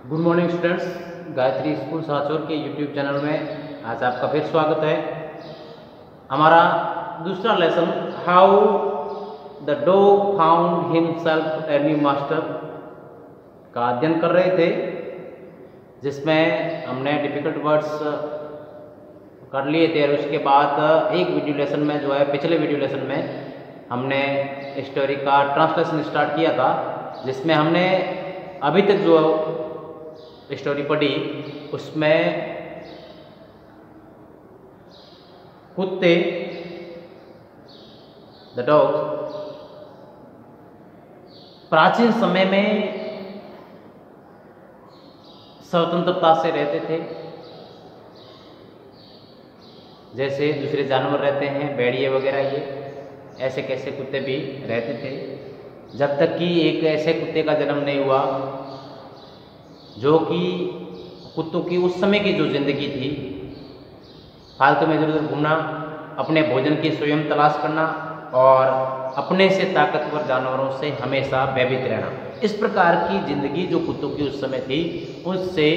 Good morning students, Gayatri school Sanchore के YouTube channel में आज आपका फिर स्वागत है। हमारा दूसरा lesson how the dog found himself a new master का अध्ययन कर रहे थे, जिसमें हमने डिफिकल्ट वर्ड्स कर लिए थे और उसके बाद एक वीडियो लेसन में जो है पिछले वीडियो लेसन में हमने स्टोरी का ट्रांसलेशन स्टार्ट किया था, जिसमें हमने अभी तक जो स्टोरी पढ़ी उसमें कुत्ते द डॉग प्राचीन समय में स्वतंत्रता से रहते थे, जैसे दूसरे जानवर रहते हैं, भेड़िए वगैरह, ये ऐसे कैसे कुत्ते भी रहते थे, जब तक कि एक ऐसे कुत्ते का जन्म नहीं हुआ जो कि कुत्तों की उस समय की जो जिंदगी थी, फालतू में इधर उधर घूमना, अपने भोजन की स्वयं तलाश करना और अपने से ताकतवर जानवरों से हमेशा भयभीत रहना, इस प्रकार की जिंदगी जो कुत्तों की उस समय थी, उससे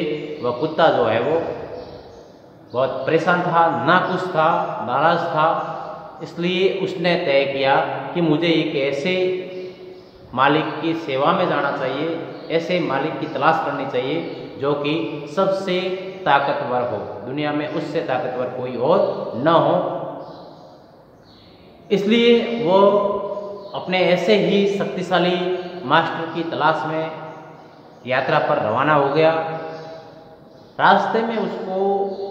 वह कुत्ता जो है वो बहुत परेशान था, नाखुश था, नाराज था। इसलिए उसने तय किया कि मुझे एक ऐसे मालिक की सेवा में जाना चाहिए, ऐसे मालिक की तलाश करनी चाहिए जो कि सबसे ताकतवर हो, दुनिया में उससे ताकतवर कोई और न हो। इसलिए वो अपने ऐसे ही शक्तिशाली मास्टर की तलाश में यात्रा पर रवाना हो गया। रास्ते में उसको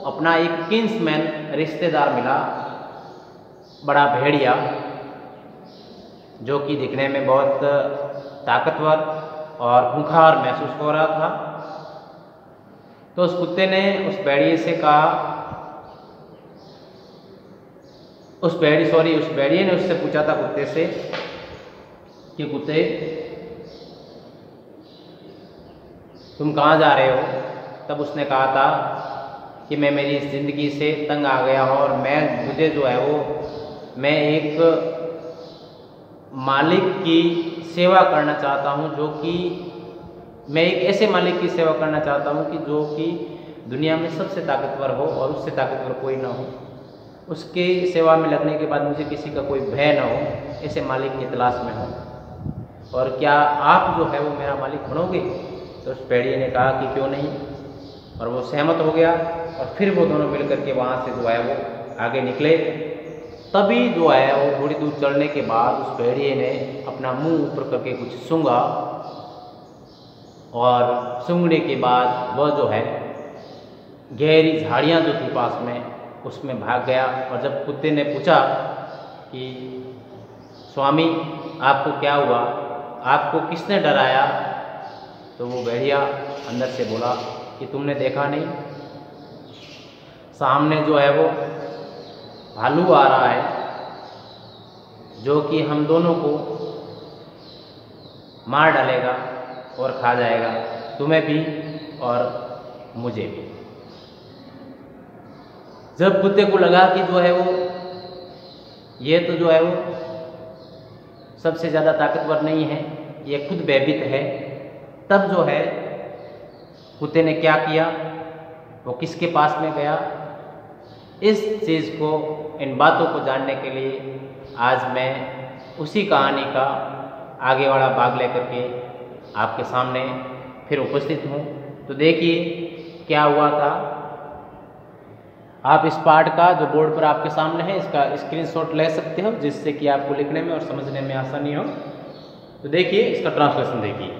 अपना एक किंग्समैन रिश्तेदार मिला, बड़ा भेड़िया, जो कि दिखने में बहुत ताकतवर और खूंखार महसूस हो रहा था। तो उस कुत्ते ने उस भेड़िए से कहा, उस भेड़िए ने उससे पूछा था कुत्ते से कि कुत्ते, तुम कहाँ जा रहे हो? तब उसने कहा था कि मैं मेरी ज़िंदगी से तंग आ गया हूँ और मुझे जो है वो मैं एक मालिक की सेवा करना चाहता हूँ, जो कि मैं एक ऐसे मालिक की सेवा करना चाहता हूँ कि जो कि दुनिया में सबसे ताकतवर हो और उससे ताकतवर कोई ना हो, उसके सेवा में लगने के बाद मुझे किसी का कोई भय ना हो, ऐसे मालिक की तलाश में हो। और क्या आप जो है वो मेरा मालिक बनोगे? तो उस भेड़िए ने कहा कि क्यों नहीं, और वो सहमत हो गया। और फिर वो दोनों मिलकर के वहाँ से जो है वो आगे निकले। तभी जो है वो थोड़ी दूर चलने के बाद उस भेड़िए ने अपना मुंह ऊपर करके कुछ सूंघा, और सूंघने के बाद वह जो है गहरी झाड़ियाँ जो थी पास में, उसमें भाग गया। और जब कुत्ते ने पूछा कि स्वामी आपको क्या हुआ, आपको किसने डराया? तो वो भेड़िया अंदर से बोला कि तुमने देखा नहीं, सामने जो है वो भालू आ रहा है, जो कि हम दोनों को मार डालेगा और खा जाएगा, तुम्हें भी और मुझे भी। जब कुत्ते को लगा कि जो है वो ये तो जो है वो सबसे ज़्यादा ताकतवर नहीं है, ये खुद भयभीत है, तब जो है कुत्ते ने क्या किया, वो किसके पास में गया? इस चीज़ को, इन बातों को जानने के लिए आज मैं उसी कहानी का आगे वाला भाग लेकर के आपके सामने फिर उपस्थित हूँ। तो देखिए क्या हुआ था। आप इस पार्ट का जो बोर्ड पर आपके सामने है, इसका स्क्रीनशॉट ले सकते हो, जिससे कि आपको लिखने में और समझने में आसानी हो। तो देखिए इसका ट्रांसलेशन देखिए।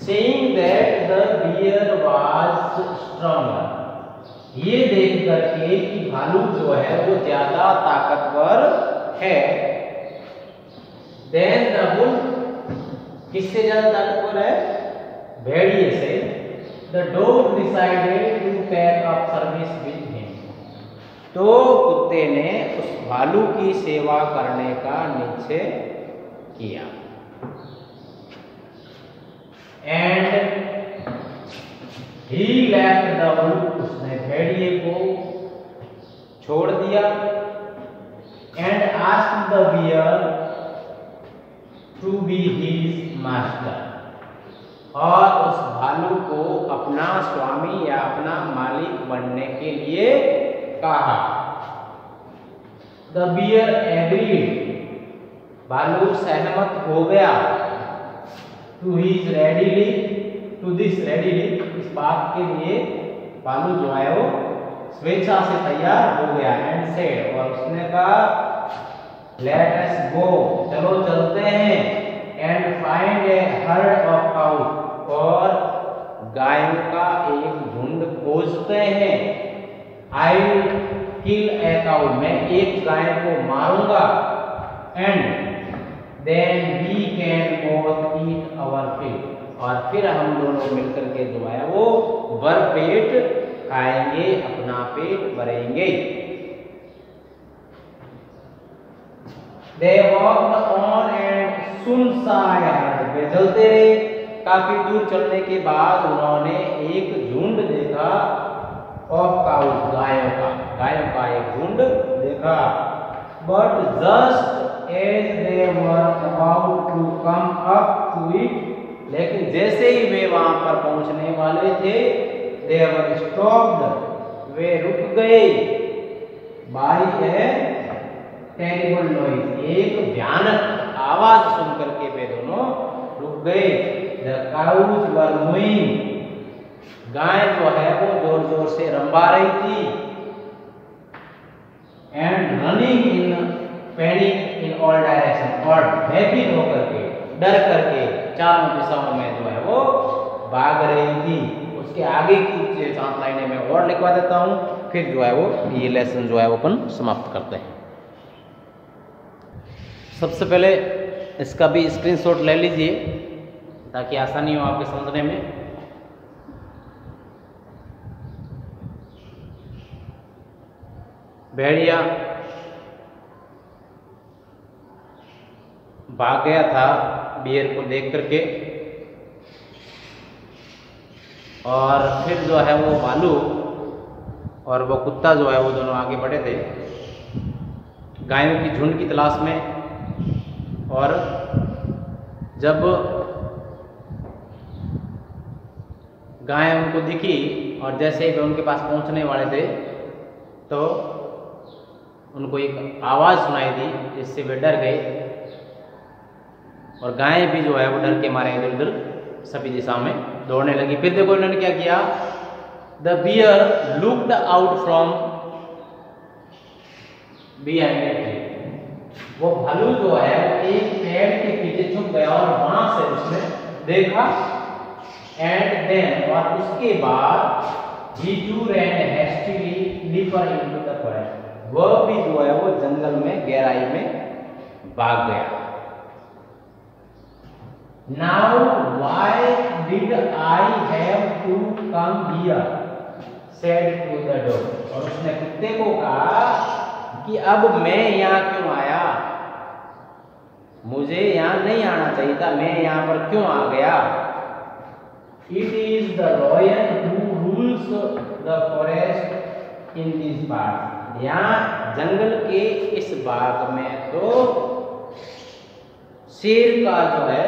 Seeing that the bear was stronger, ये देख करके कि भालू जो है वो ज्यादा ताकतवर है, then the wolf, किससे ज्यादा ताकतवर है? भेड़िए से। The dog decided to pack up service with him, तो कुत्ते ने उस भालू की सेवा करने का निश्चय किया। And he left the wolf, उसने भेड़िए को छोड़ दिया। And asked the bear to be his master, और उस भालू को अपना स्वामी या अपना मालिक बनने के लिए कहा। द बियर एग्रीड, भालू सहमत हो गया। टू दिस रेडीली, इस बात के लिए भालू जो है वो स्वेच्छा से तैयार हो गया। एंड सेड, और उसने कहा लेट अस गो, चलो चलते हैं। And find A heard of cows, और गायों का एक झुंड खोजते हैं। I will kill a cow, मैं एक गाय को मारूंगा। And then we can both eat our fill, और फिर हम दोनों मिलकर के जो है वो भरपेट खाएंगे, अपना पेट भरेंगे। They walked on and soon saw a herd, वे चलते रहे। काफी दूर चलने के बाद उन्होंने एक झुंड देखा। ऑफ काउज, गायों का एक झुंड देखा। But just as they were about to come up to it, लेकिन जैसे ही वे वहां पर पहुंचने वाले थे, दे वर स्टॉप्ड, वे रुक गए। बाय ए टेरिबल नॉइज, एक भयानक आवाज सुनकर के वे दोनों रुक गए। द काउज वर मूइंग, गाय जो है वो जोर जोर से रंभा रही थी। And running in panic in all direction, और भयभीत होकर के, डर करके चारों दिशाओं में जो है वो भाग रही थी। उसके आगे की 7 लाइनें मैं और लिखवा देता हूं, फिर जो है वो ये लेसन जो है वो अपन समाप्त करते हैं। सबसे पहले इसका भी स्क्रीनशॉट ले लीजिए ताकि आसानी हो आपके समझने में। भेड़िया भाग गया था बियर को देख करके, और फिर जो है वो भालू और वो कुत्ता जो है वो दोनों आगे बढ़े थे गायों की झुंड की तलाश में। और जब गाय उनको दिखी और जैसे ही वे उनके पास पहुंचने वाले थे तो उनको एक आवाज़ सुनाई दी, जिससे वे डर गए। और गाय भी जो है वो डर के मारे इधर उधर सभी दिशा में दौड़ने लगी। फिर देखो इन्होंने क्या किया, the bear looked out from behind a tree, वो भालू जो है वो एक पेड़ के पीछे छुप गया और वहां से उसने देखा। एंड देन, और उसके बाद he too ran hastily deeper into the forest, वह भी जो है वो जंगल में गहराई में भाग गया। Now why did I have to come here, said to the dog, और उसने कुत्ते को कहा कि अब मैं यहाँ क्यों आया, मुझे यहाँ नहीं आना चाहिए था, मैं यहाँ पर क्यों आ गया। It is the lion who rules the forest in this part, यहाँ जंगल के इस भाग में तो शेर का जो है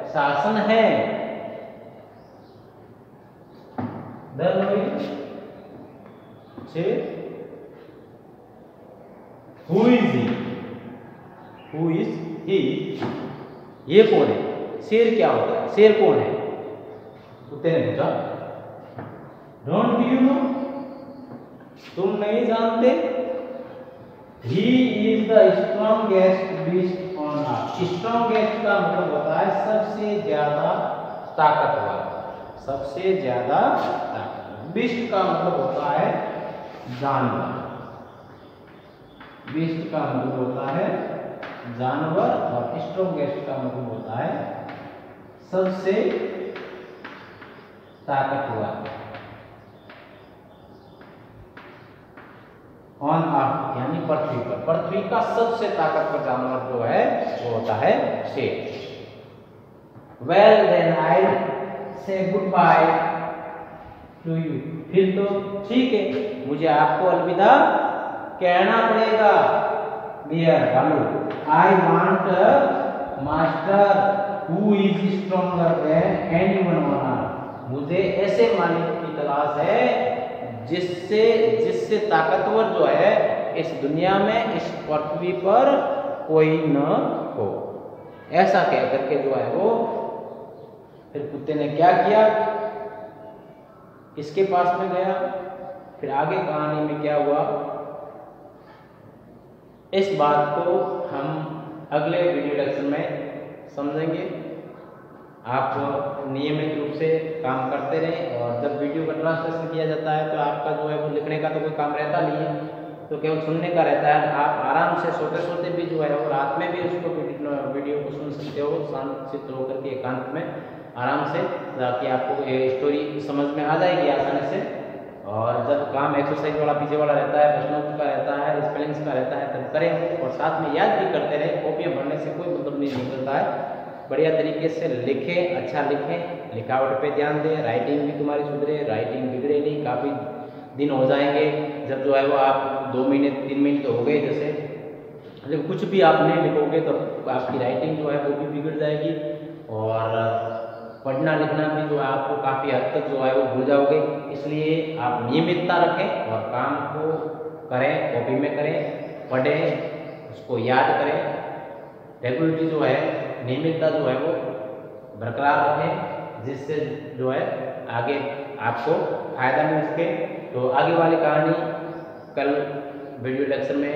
शासन है। The lion, शेर, who is he, who is he, ये कौन है, शेर क्या होता है, शेर कौन है। कुत्ते ने पूछा, डोंट यू नो, तुम नहीं जानते। He is the strongest beast on earth, strongest का मतलब होता है सबसे ज्यादा ताकतवर, सबसे ज्यादा ताकतवर। बीस्ट का मतलब होता है जानवर, बीस्ट का मतलब होता है जानवर, और स्ट्रॉन्गेस्ट का मतलब होता है सबसे ताकतवर। ऑन अर्थ यानी पृथ्वी पर, पृथ्वी का सबसे ताकतवर जानवर जो है वो होता है शेर। वेल देन आई से गुड बाय टू यू, फिर तो ठीक है, मुझे आपको अलविदा कहना पड़ेगा। बियर, भालू, I want master who is stronger than anyone मुझे ऐसे मालिक की तलाश है जिससे जिससे ताकतवर जो है इस दुनिया में, इस पृथ्वी पर कोई न हो। ऐसा कह करके जो है वो फिर कुत्ते ने क्या किया, इसके पास में गया। फिर आगे कहानी में क्या हुआ, इस बात को हम अगले वीडियो लेक्चर में समझेंगे। आप नियमित रूप से काम करते रहें, और जब वीडियो का ट्रांसलेशन किया जाता है तो आपका जो है वो लिखने का तो कोई काम रहता नहीं है, तो केवल सुनने का रहता है। आप आराम से सोते सोते भी जो है वो रात में भी उसको वीडियो को सुन सकते हो, शांत होकर के एकांत में आराम से, ताकि आपको ये स्टोरी समझ में आ जाएगी आसानी से। और जब काम एक्सरसाइज वाला पीछे वाला रहता है, प्रश्नों का रहता है, स्पेलिंग्स का रहता है, तब करें और साथ में याद भी करते रहे। कॉपियाँ भरने से कोई मतलब नहीं निकलता है। बढ़िया तरीके से लिखें, अच्छा लिखें, लिखावट पे ध्यान दें, राइटिंग भी तुम्हारी सुधरे, राइटिंग बिगड़े नहीं। काफ़ी दिन हो जाएंगे जब जो है वो आप 2 महीने 3 महीने तो हो गए जैसे, जब कुछ भी आप नहीं लिखोगे तो आपकी राइटिंग जो है वो भी बिगड़ जाएगी, और पढ़ना लिखना भी जो है आपको काफ़ी हद तक जो है वो भूल जाओगे। इसलिए आप नियमितता रखें और काम को करें, कॉपी में करें, पढ़ें, उसको याद करें। रेगुलरिटी जो है, नियमितता जो है वो बरकरार रखें, जिससे जो है आगे आपको फायदा मिल सके। तो आगे वाली कहानी कल वीडियो लेक्चर में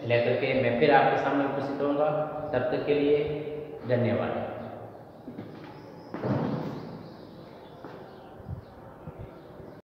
लेकर के मैं फिर आपके सामने उपस्थित होऊंगा। तब तक के लिए धन्यवाद।